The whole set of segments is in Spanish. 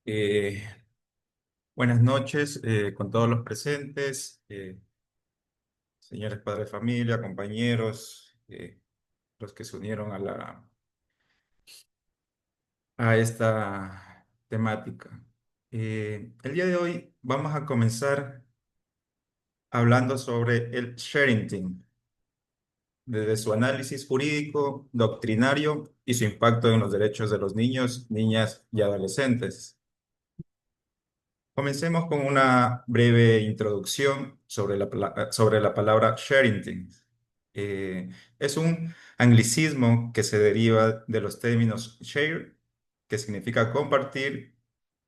Eh, Buenas noches con todos los presentes, señores padres de familia, compañeros, los que se unieron a esta temática. El día de hoy vamos a comenzar hablando sobre el sharing, desde su análisis jurídico, doctrinario y su impacto en los derechos de los niños, niñas y adolescentes. Comencemos con una breve introducción sobre la palabra sharing. Es un anglicismo que se deriva de los términos share, que significa compartir,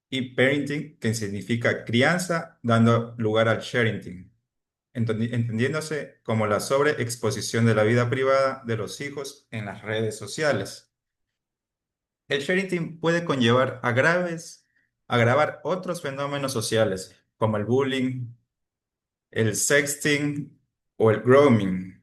y parenting, que significa crianza, dando lugar al sharing, entendiéndose como la sobreexposición de la vida privada de los hijos en las redes sociales. El sharing puede conllevar agravar otros fenómenos sociales, como el bullying, el sexting o el grooming.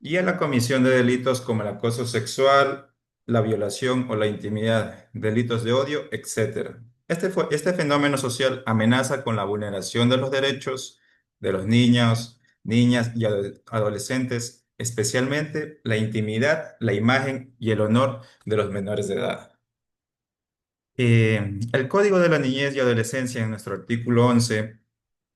Y a la comisión de delitos como el acoso sexual, la violación o la intimidad, delitos de odio, etcétera. Este fenómeno social amenaza con la vulneración de los derechos de los niños, niñas y adolescentes, especialmente la intimidad, la imagen y el honor de los menores de edad. El Código de la Niñez y Adolescencia en nuestro artículo 11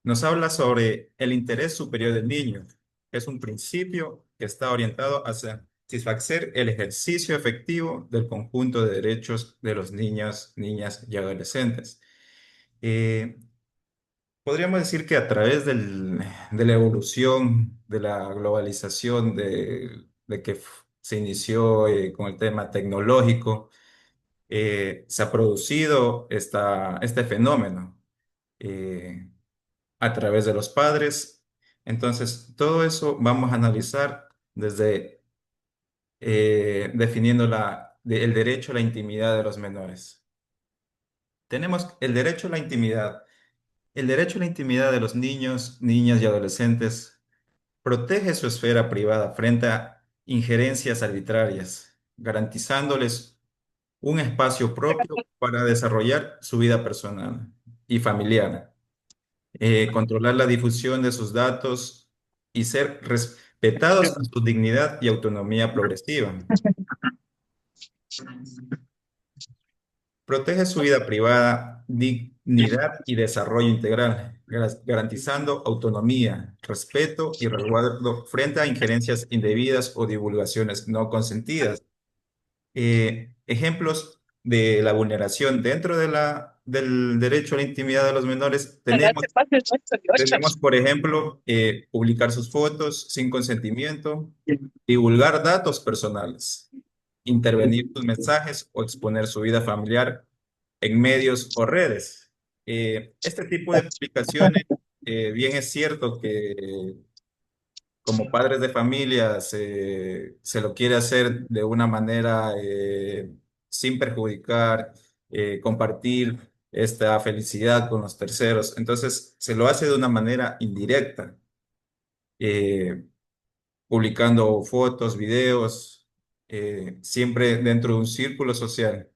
nos habla sobre el interés superior del niño. Es un principio que está orientado hacia satisfacer el ejercicio efectivo del conjunto de derechos de los niños, niñas y adolescentes. Eh, Podríamos decir que a través de la evolución, de la globalización, de que se inició con el tema tecnológico, se ha producido este fenómeno. Eh, a través de los padres. Entonces, todo eso vamos a analizar desde definiendo el derecho a la intimidad de los menores. Tenemos el derecho a la intimidad. El derecho a la intimidad de los niños, niñas y adolescentes protege su esfera privada frente a injerencias arbitrarias, garantizándoles un espacio propio para desarrollar su vida personal y familiar. Controlar la difusión de sus datos y ser respetados en su dignidad y autonomía progresiva. Protege su vida privada, dignidad y desarrollo integral, garantizando autonomía, respeto y resguardo frente a injerencias indebidas o divulgaciones no consentidas. Ejemplos de la vulneración dentro del derecho a la intimidad de los menores tenemos, por ejemplo, publicar sus fotos sin consentimiento, divulgar datos personales, intervenir sus mensajes o exponer su vida familiar en medios o redes. Este tipo de publicaciones, bien es cierto que como padres de familia se lo quiere hacer de una manera sin perjudicar, compartir esta felicidad con los terceros. Entonces, se lo hace de una manera indirecta, eh, publicando fotos, videos, siempre dentro de un círculo social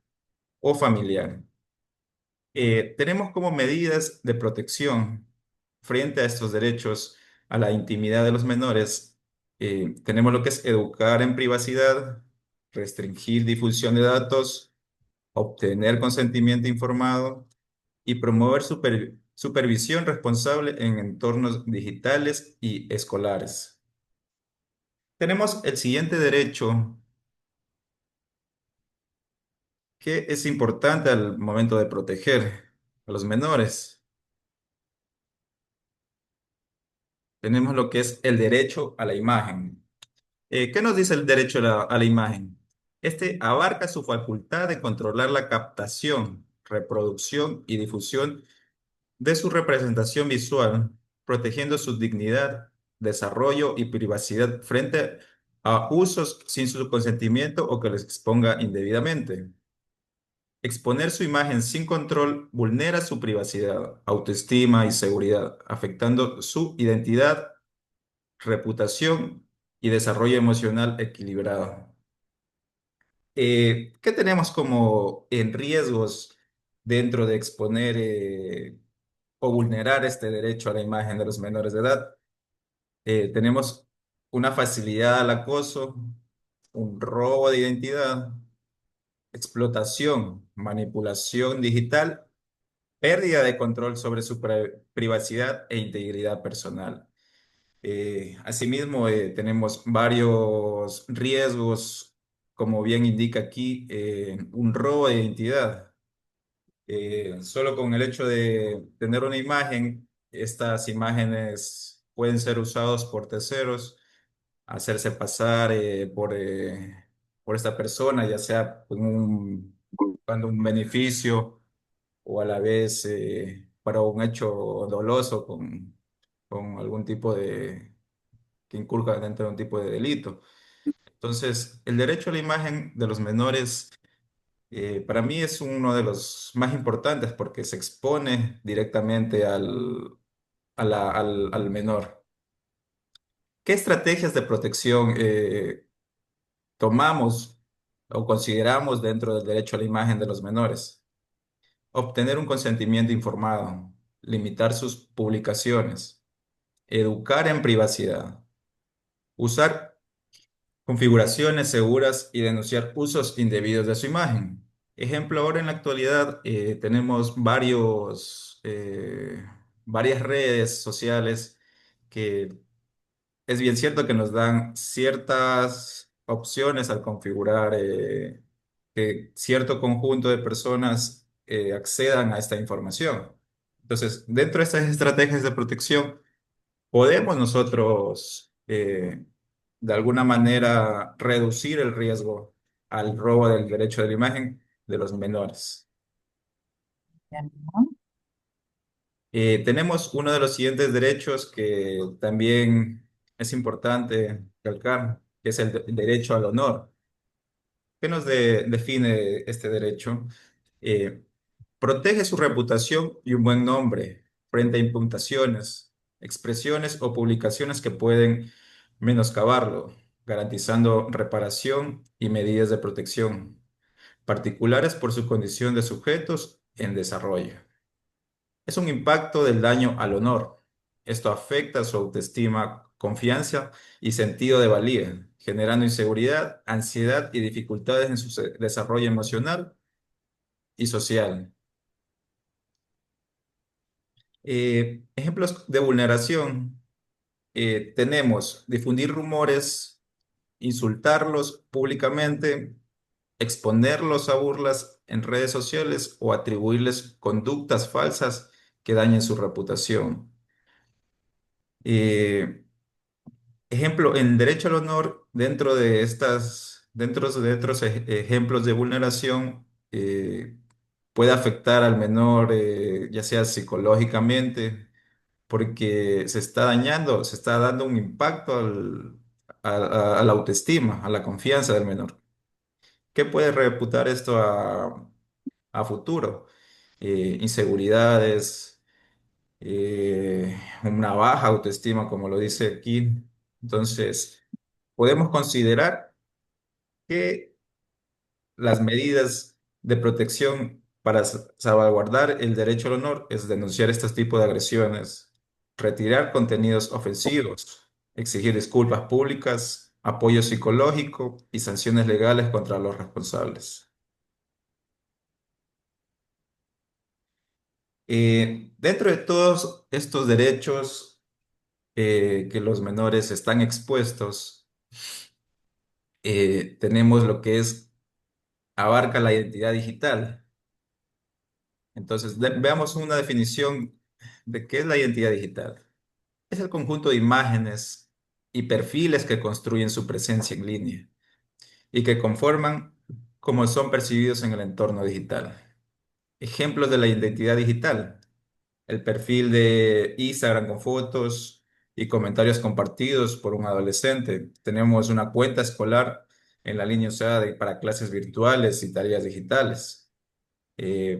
o familiar. Tenemos como medidas de protección frente a estos derechos a la intimidad de los menores. Tenemos lo que es educar en privacidad, restringir difusión de datos, obtener consentimiento informado y promover supervisión responsable en entornos digitales y escolares. Tenemos el siguiente derecho que es importante al momento de proteger a los menores. Tenemos lo que es el derecho a la imagen. ¿Qué nos dice el derecho a la imagen? Este abarca su facultad de controlar la captación, reproducción y difusión de su representación visual, protegiendo su dignidad, desarrollo y privacidad frente a usos sin su consentimiento o que les exponga indebidamente. Exponer su imagen sin control vulnera su privacidad, autoestima y seguridad, afectando su identidad, reputación y desarrollo emocional equilibrado. ¿Qué tenemos como en riesgos dentro de exponer o vulnerar este derecho a la imagen de los menores de edad? Tenemos una facilidad al acoso, un robo de identidad, explotación, manipulación digital, pérdida de control sobre su privacidad e integridad personal. Asimismo, tenemos varios riesgos, como bien indica aquí, un robo de identidad. Solo con el hecho de tener una imagen, estas imágenes pueden ser usadas por terceros, hacerse pasar por esta persona, ya sea buscando un beneficio o a la vez para un hecho doloso con algún tipo que inculca dentro de un tipo de delito. Entonces, el derecho a la imagen de los menores para mí es uno de los más importantes porque se expone directamente al menor. ¿Qué estrategias de protección tomamos o consideramos dentro del derecho a la imagen de los menores? Obtener un consentimiento informado, limitar sus publicaciones, educar en privacidad, usar configuraciones seguras y denunciar usos indebidos de su imagen. Ejemplo, ahora en la actualidad tenemos varias redes sociales que es bien cierto que nos dan ciertas opciones al configurar que cierto conjunto de personas accedan a esta información. Entonces, dentro de estas estrategias de protección, podemos nosotros, de alguna manera, reducir el riesgo al robo del derecho de la imagen de los menores. Tenemos uno de los siguientes derechos que también es importante recalcar, que es el derecho al honor. ¿Qué nos define este derecho? Eh, Protege su reputación y un buen nombre frente a imputaciones, expresiones o publicaciones que pueden menoscabarlo, garantizando reparación y medidas de protección, particulares por su condición de sujetos en desarrollo. Es un impacto del daño al honor. Esto afecta su autoestima, confianza y sentido de valía, generando inseguridad, ansiedad y dificultades en su desarrollo emocional y social. Ejemplos de vulneración. Tenemos difundir rumores, insultarlos públicamente, exponerlos a burlas en redes sociales o atribuirles conductas falsas que dañen su reputación. Eh, Ejemplo, en derecho al honor, dentro de otros ejemplos de vulneración, puede afectar al menor, ya sea psicológicamente, porque se está dañando, se está dando un impacto a la autoestima, a la confianza del menor. ¿Qué puede reputar esto a futuro? Inseguridades, una baja autoestima, como lo dice aquí. Entonces, podemos considerar que las medidas de protección para salvaguardar el derecho al honor es denunciar estos tipos de agresiones, retirar contenidos ofensivos, exigir disculpas públicas, apoyo psicológico y sanciones legales contra los responsables. Dentro de todos estos derechos que los menores están expuestos, tenemos lo que abarca la identidad digital. Entonces, veamos una definición de qué es la identidad digital. Es el conjunto de imágenes y perfiles que construyen su presencia en línea y que conforman cómo son percibidos en el entorno digital. Ejemplos de la identidad digital: el perfil de Instagram con fotos y comentarios compartidos por un adolescente. Tenemos una cuenta escolar en la línea usada para clases virtuales y tareas digitales.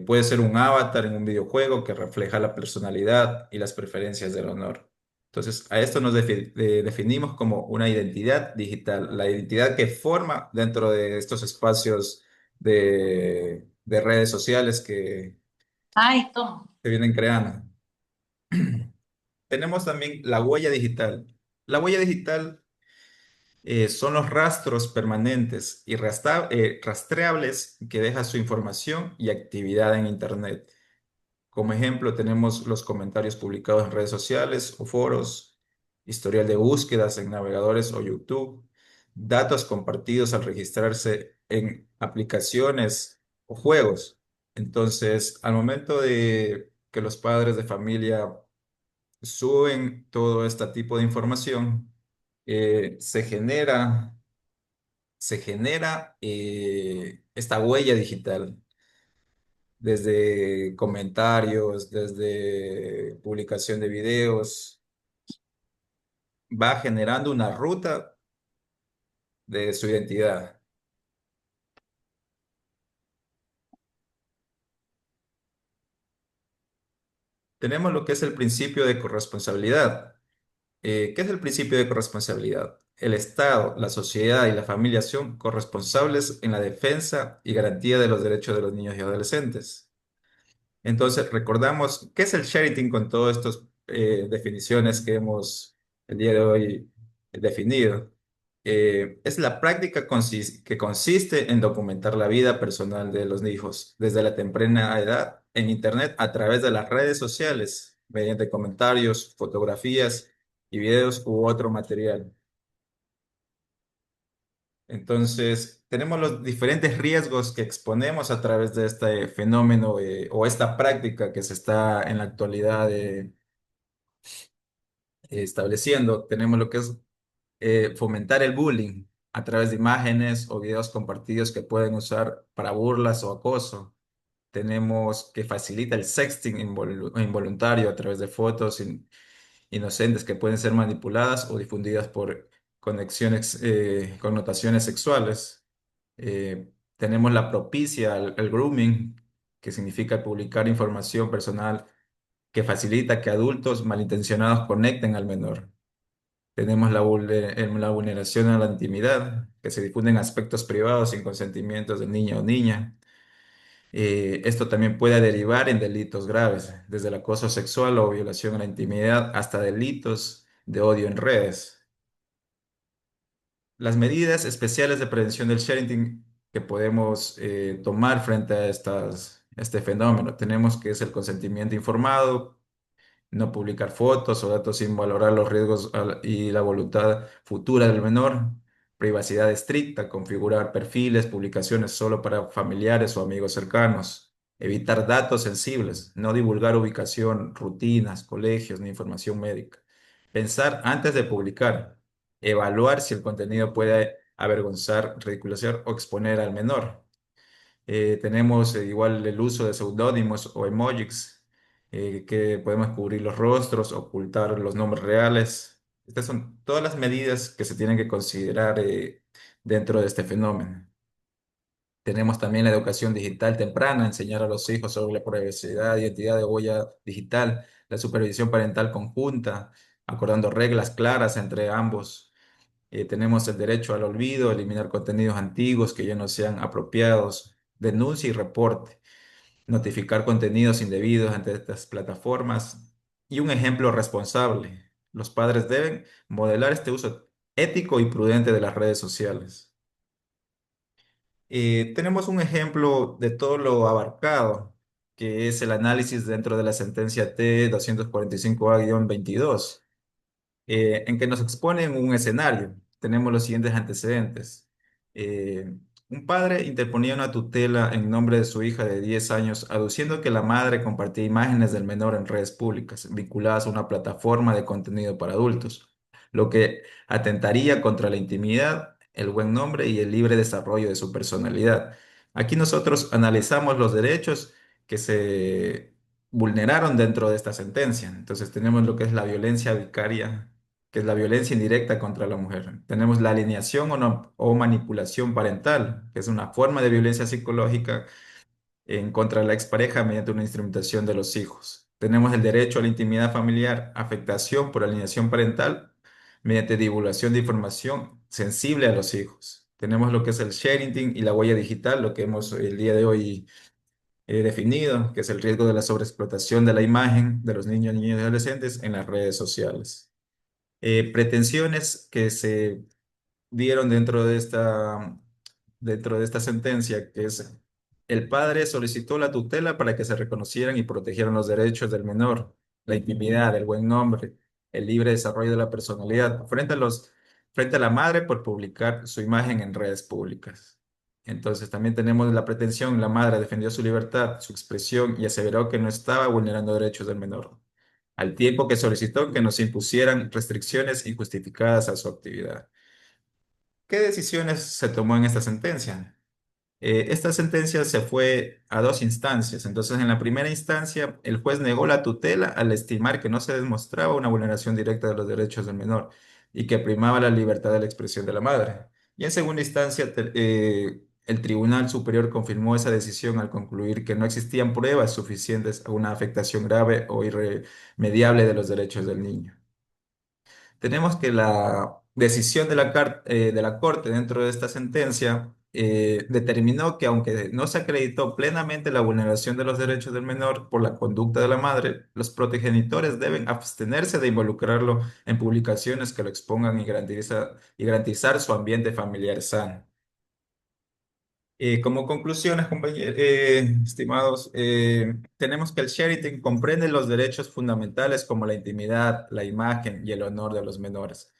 Puede ser un avatar en un videojuego que refleja la personalidad y las preferencias del honor. Entonces, a esto nos definimos como una identidad digital, la identidad que forma dentro de estos espacios de redes sociales que Ay, ¿cómo? se vienen creando. Tenemos también la huella digital. La huella digital son los rastros permanentes y rastreables que deja su información y actividad en Internet. Como ejemplo, tenemos los comentarios publicados en redes sociales o foros, historial de búsquedas en navegadores o YouTube, datos compartidos al registrarse en aplicaciones o juegos. Entonces, al momento de que los padres de familia suben todo este tipo de información, se genera esta huella digital desde comentarios, desde publicación de videos, va generando una ruta de su identidad. Tenemos lo que es el principio de corresponsabilidad. ¿Qué es el principio de corresponsabilidad? El Estado, la sociedad y la familia son corresponsables en la defensa y garantía de los derechos de los niños y adolescentes. Entonces, recordamos qué es el charity con todas estas definiciones que hemos el día de hoy definido. Es la práctica que consiste en documentar la vida personal de los hijos desde la temprana edad en Internet a través de las redes sociales, mediante comentarios, fotografías y videos u otro material. Entonces, tenemos los diferentes riesgos que exponemos a través de este fenómeno o esta práctica que se está en la actualidad estableciendo. Tenemos lo que es fomentar el bullying a través de imágenes o videos compartidos que pueden usar para burlas o acoso. Tenemos que facilita el sexting involuntario a través de fotos inocentes que pueden ser manipuladas o difundidas por connotaciones sexuales. Tenemos la propicia al grooming, que significa publicar información personal que facilita que adultos malintencionados conecten al menor. Tenemos la vulneración a la intimidad, que se difunden aspectos privados sin consentimientos del niño o niña. Esto también puede derivar en delitos graves, desde el acoso sexual o violación a la intimidad hasta delitos de odio en redes. Las medidas especiales de prevención del sharing que podemos tomar frente a este fenómeno, tenemos que es el consentimiento informado, no publicar fotos o datos sin valorar los riesgos y la voluntad futura del menor, privacidad estricta, configurar perfiles, publicaciones solo para familiares o amigos cercanos, evitar datos sensibles, no divulgar ubicación, rutinas, colegios ni información médica. Pensar antes de publicar, evaluar si el contenido puede avergonzar, ridiculizar o exponer al menor. Tenemos igual el uso de seudónimos o emojis, que podemos cubrir los rostros, ocultar los nombres reales. Estas son todas las medidas que se tienen que considerar dentro de este fenómeno. Tenemos también la educación digital temprana, enseñar a los hijos sobre la privacidad, identidad de huella digital, la supervisión parental conjunta, acordando reglas claras entre ambos. Tenemos el derecho al olvido, eliminar contenidos antiguos que ya no sean apropiados, denuncia y reporte, notificar contenidos indebidos ante estas plataformas y un ejemplo responsable. Los padres deben modelar este uso ético y prudente de las redes sociales. Tenemos un ejemplo de todo lo abarcado, que es el análisis dentro de la sentencia T-245A-22, en que nos exponen un escenario. Tenemos los siguientes antecedentes. Eh, un padre interponía una tutela en nombre de su hija de 10 años, aduciendo que la madre compartía imágenes del menor en redes públicas, vinculadas a una plataforma de contenido para adultos, lo que atentaría contra la intimidad, el buen nombre y el libre desarrollo de su personalidad. Aquí nosotros analizamos los derechos que se vulneraron dentro de esta sentencia. Entonces tenemos lo que es la violencia vicaria, que es la violencia indirecta contra la mujer. Tenemos la alineación o manipulación parental, que es una forma de violencia psicológica en contra de la expareja mediante una instrumentación de los hijos. Tenemos el derecho a la intimidad familiar, afectación por alienación parental mediante divulgación de información sensible a los hijos. Tenemos lo que es el sharing y la huella digital, lo que hemos el día de hoy definido, que es el riesgo de la sobreexplotación de la imagen de los niños, niñas y adolescentes en las redes sociales. Pretensiones que se dieron dentro de esta sentencia, que es el padre solicitó la tutela para que se reconocieran y protegieran los derechos del menor, la intimidad, el buen nombre, el libre desarrollo de la personalidad, frente a la madre por publicar su imagen en redes públicas. Entonces también tenemos la pretensión, la madre defendió su libertad, su expresión y aseveró que no estaba vulnerando derechos del menor, al tiempo que solicitó que no se impusieran restricciones injustificadas a su actividad. ¿Qué decisiones se tomó en esta sentencia? Esta sentencia se fue a dos instancias. Entonces, en la primera instancia, el juez negó la tutela al estimar que no se demostraba una vulneración directa de los derechos del menor y que primaba la libertad de la expresión de la madre. Y en segunda instancia, el Tribunal Superior confirmó esa decisión al concluir que no existían pruebas suficientes a una afectación grave o irremediable de los derechos del niño. Tenemos que la decisión de la Corte dentro de esta sentencia determinó que aunque no se acreditó plenamente la vulneración de los derechos del menor por la conducta de la madre, los progenitores deben abstenerse de involucrarlo en publicaciones que lo expongan y garantizar su ambiente familiar sano. Como conclusiones, estimados, tenemos que el sharing comprende los derechos fundamentales como la intimidad, la imagen y el honor de los menores.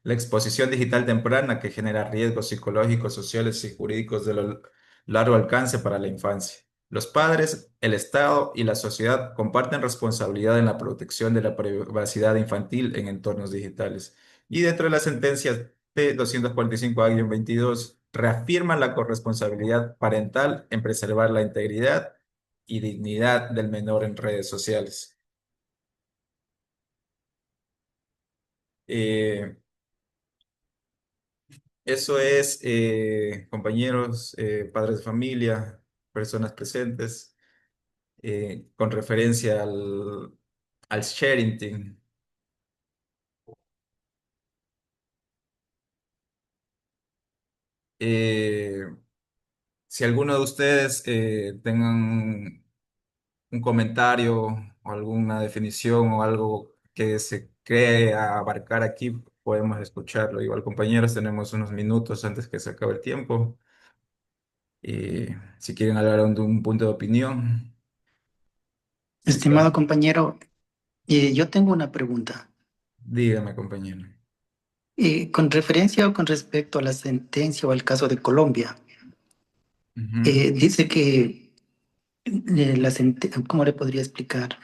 La exposición digital temprana que genera riesgos psicológicos, sociales y jurídicos de largo alcance para la infancia. Los padres, el Estado y la sociedad comparten responsabilidad en la protección de la privacidad infantil en entornos digitales. Y dentro de la sentencia P245A-22 reafirma la corresponsabilidad parental en preservar la integridad y dignidad del menor en redes sociales. Eh, Eso es, compañeros, padres de familia, personas presentes, con referencia al sharing. Eh, si alguno de ustedes tengan un comentario o alguna definición o algo que se cree abarcar aquí, podemos escucharlo. Igual, compañeros, tenemos unos minutos antes que se acabe el tiempo. Si quieren hablar de un punto de opinión, si Estimado están, compañero, yo tengo una pregunta. dígame, compañero. Con referencia o con respecto a la sentencia o al caso de Colombia, Ujú. dice que ¿cómo le podría explicar?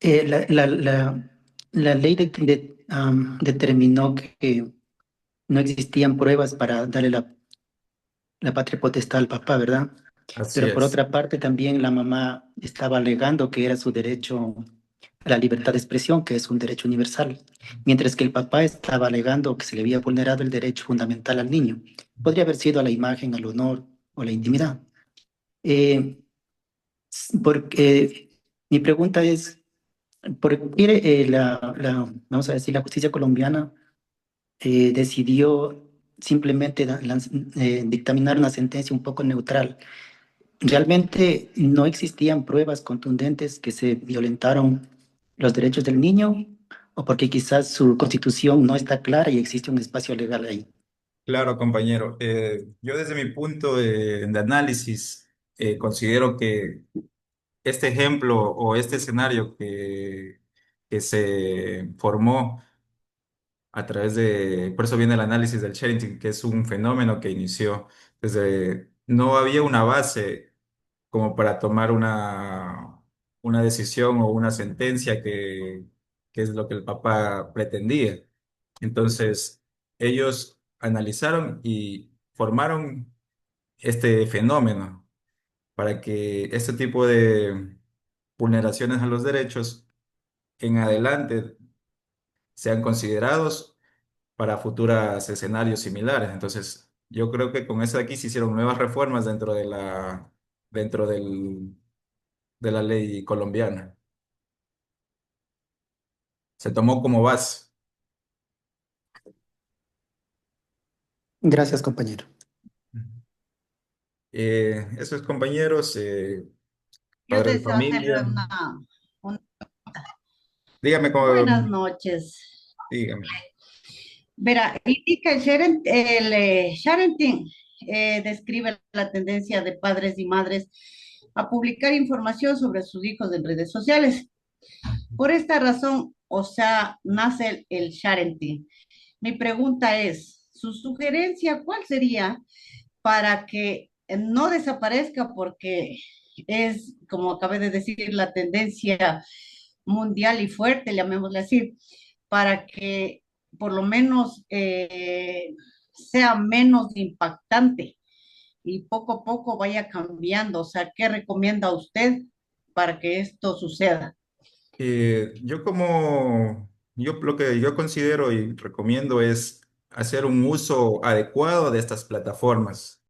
Eh, la, la, la, la ley determinó que no existían pruebas para darle la patria potestad al papá, ¿verdad? Así Pero por es. otra parte también la mamá estaba alegando que era su derecho a la libertad de expresión, que es un derecho universal, mientras que el papá estaba alegando que se le había vulnerado el derecho fundamental al niño. Podría haber sido a la imagen, al honor o la intimidad. Eh, porque mi pregunta es, ¿por qué vamos a decir, la justicia colombiana decidió simplemente dictaminar una sentencia un poco neutral? ¿Realmente no existían pruebas contundentes que se violentaron los derechos del niño? ¿O porque quizás su constitución no está clara y existe un espacio legal ahí? Claro, compañero. Yo desde mi punto de análisis considero que este ejemplo o este escenario que se formó a través por eso viene el análisis del sharing, que es un fenómeno que inició desde, no había una base como para tomar una decisión o una sentencia que es lo que el papá pretendía. Entonces, ellos analizaron y formaron este fenómeno para que este tipo de vulneraciones a los derechos en adelante sean considerados para futuros escenarios similares. Entonces, yo creo que con eso de aquí se hicieron nuevas reformas dentro del de la ley colombiana. Se tomó como base. Gracias, compañero. Esos compañeros, Yo padres de deseo hacerle familia, una- dígame, Buenas noches. dígame. Verá, indica Sharenting describe la tendencia de padres y madres a publicar información sobre sus hijos en redes sociales. Por esta razón, o sea, nace el Sharenting. Mi pregunta es, su sugerencia, ¿cuál sería para que no desaparezca? Porque es, como acabé de decir, la tendencia mundial y fuerte, llamémosle así, para que por lo menos sea menos impactante y poco a poco vaya cambiando. O sea, ¿qué recomienda usted para que esto suceda? Yo lo que yo considero y recomiendo es hacer un uso adecuado de estas plataformas.